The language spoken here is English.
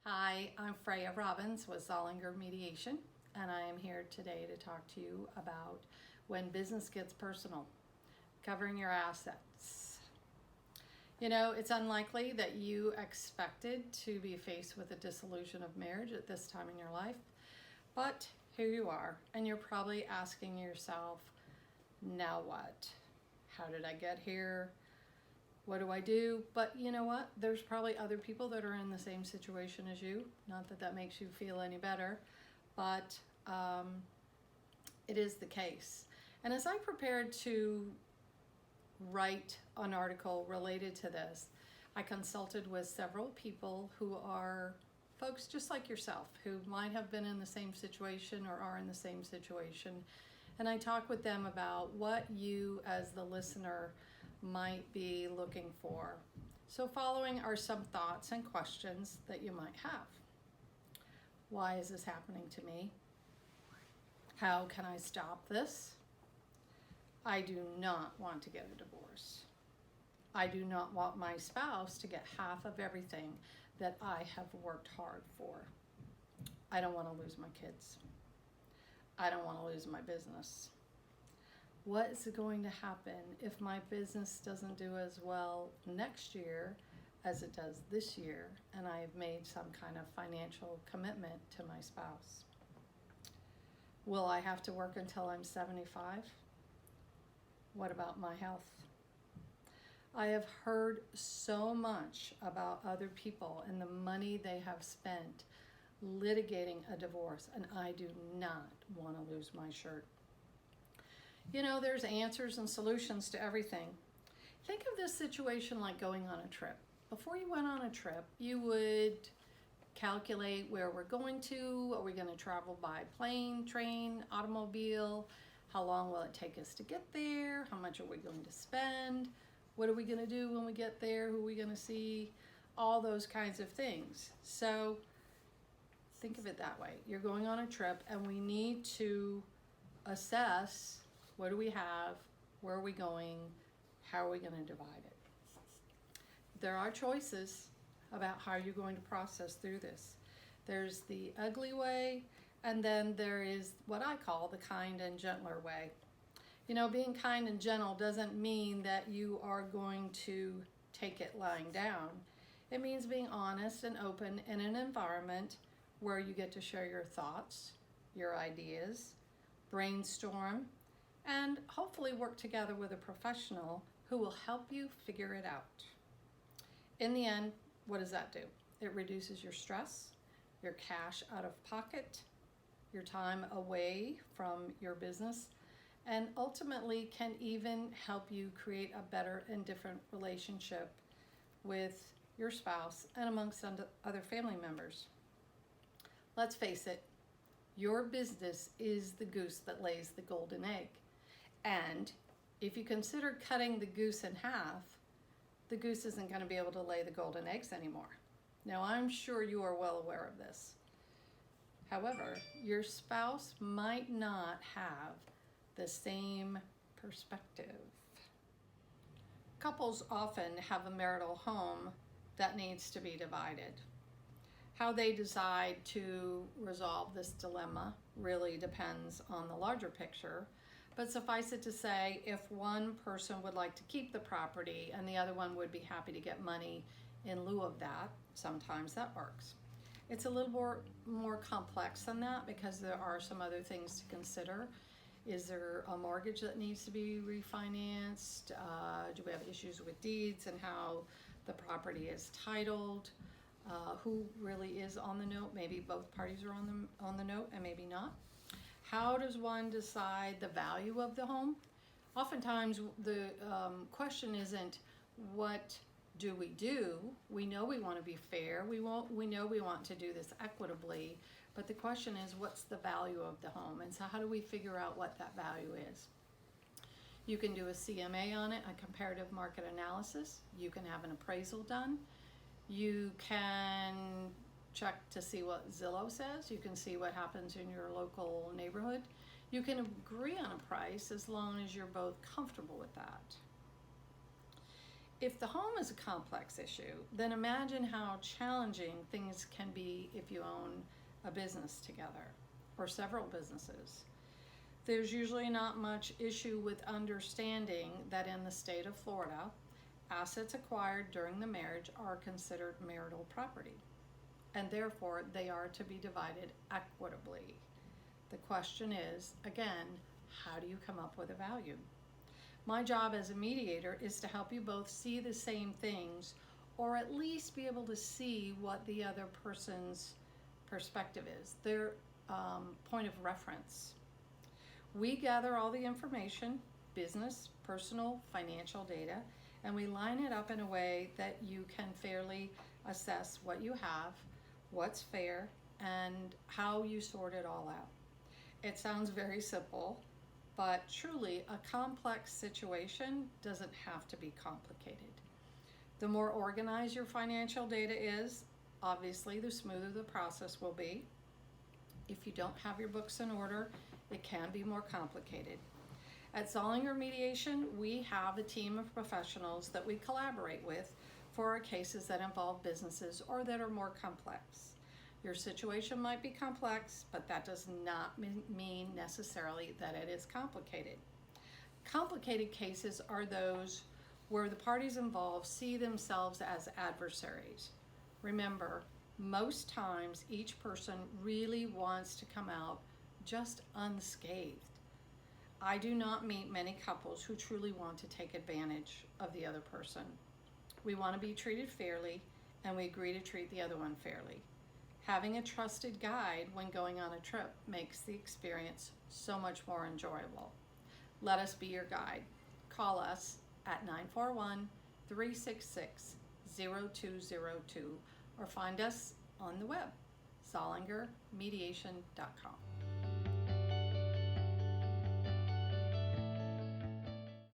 Hi, I'm Freya Robbins with Zollinger Mediation, and I am here today to talk to you about when business gets personal, covering your assets. You know, it's unlikely that you expected to be faced with a dissolution of marriage at this time in your life, but here you are, and you're probably asking yourself, now what? How did I get here? What do I do? But you know what? There's probably other people that are in the same situation as you. Not that that makes you feel any better, but it is the case. And as I prepared to write an article related to this, I consulted with several people who are folks just like yourself, who might have been in the same situation or are in the same situation. And I talked with them about what you as the listener might be looking for. So following are some thoughts and questions that you might have. Why is this happening to me? How can I stop this? I do not want to get a divorce. I do not want my spouse to get half of everything that I have worked hard for. I don't want to lose my kids. I don't want to lose my business. What is going to happen if my business doesn't do as well next year as it does this year and I've made some kind of financial commitment to my spouse? Will I have to work until I'm 75? What about my health? I have heard so much about other people and the money they have spent litigating a divorce, and I do not want to lose my shirt. You know, there's answers and solutions to everything. Think of this situation like going on a trip. Before you went on a trip, you would calculate where we're going to. Are we going to travel by plane, train, automobile? How long will it take us to get there? How much are we going to spend? What are we going to do when we get there? Who are we going to see? All those kinds of things. So think of it that way. You're going on a trip, and we need to assess, what do we have? Where are we going? How are we going to divide it? There are choices about how you're going to process through this. There's the ugly way, and then there is what I call the kind and gentler way. You know, being kind and gentle doesn't mean that you are going to take it lying down. It means being honest and open in an environment where you get to share your thoughts, your ideas, brainstorm, and hopefully work together with a professional who will help you figure it out. In the end, what does that do? It reduces your stress, your cash out of pocket, your time away from your business, and ultimately can even help you create a better and different relationship with your spouse and amongst other family members. Let's face it, your business is the goose that lays the golden egg. And if you consider cutting the goose in half, the goose isn't going to be able to lay the golden eggs anymore. Now, I'm sure you are well aware of this. However, your spouse might not have the same perspective. Couples often have a marital home that needs to be divided. How they decide to resolve this dilemma really depends on the larger picture, but suffice it to say, if one person would like to keep the property and the other one would be happy to get money in lieu of that, sometimes that works. It's a little more complex than that because there are some other things to consider. Is there a mortgage that needs to be refinanced? Do we have issues with deeds and how the property is titled? Who really is on the note? Maybe both parties are on the note and maybe not. How does one decide the value of the home? Oftentimes the question isn't what do we do? We know we want to be fair. We know we want to do this equitably, but the question is what's the value of the home? And so how do we figure out what that value is? You can do a CMA on it, a comparative market analysis. You can have an appraisal done. You can check to see what Zillow says. You can see what happens in your local neighborhood. You can agree on a price as long as you're both comfortable with that. If the home is a complex issue, then imagine how challenging things can be if you own a business together or several businesses. There's usually not much issue with understanding that in the state of Florida, assets acquired during the marriage are considered marital property, and therefore they are to be divided equitably. The question is, again, how do you come up with a value? My job as a mediator is to help you both see the same things, or at least be able to see what the other person's perspective is, their point of reference. We gather all the information, business, personal, financial data, and we line it up in a way that you can fairly assess what you have, what's fair, and how you sort it all out. It sounds very simple, but truly a complex situation doesn't have to be complicated. The more organized your financial data is, obviously the smoother the process will be. If you don't have your books in order, it can be more complicated. At Zollinger Mediation, we have a team of professionals that we collaborate with for our cases that involve businesses or that are more complex. Your situation might be complex, but that does not mean necessarily that it is complicated. Complicated cases are those where the parties involved see themselves as adversaries. Remember, most times each person really wants to come out just unscathed. I do not meet many couples who truly want to take advantage of the other person. We want to be treated fairly, and we agree to treat the other one fairly. Having a trusted guide when going on a trip makes the experience so much more enjoyable. Let us be your guide. Call us at 941-366-0202 or find us on the web, zollingermediation.com.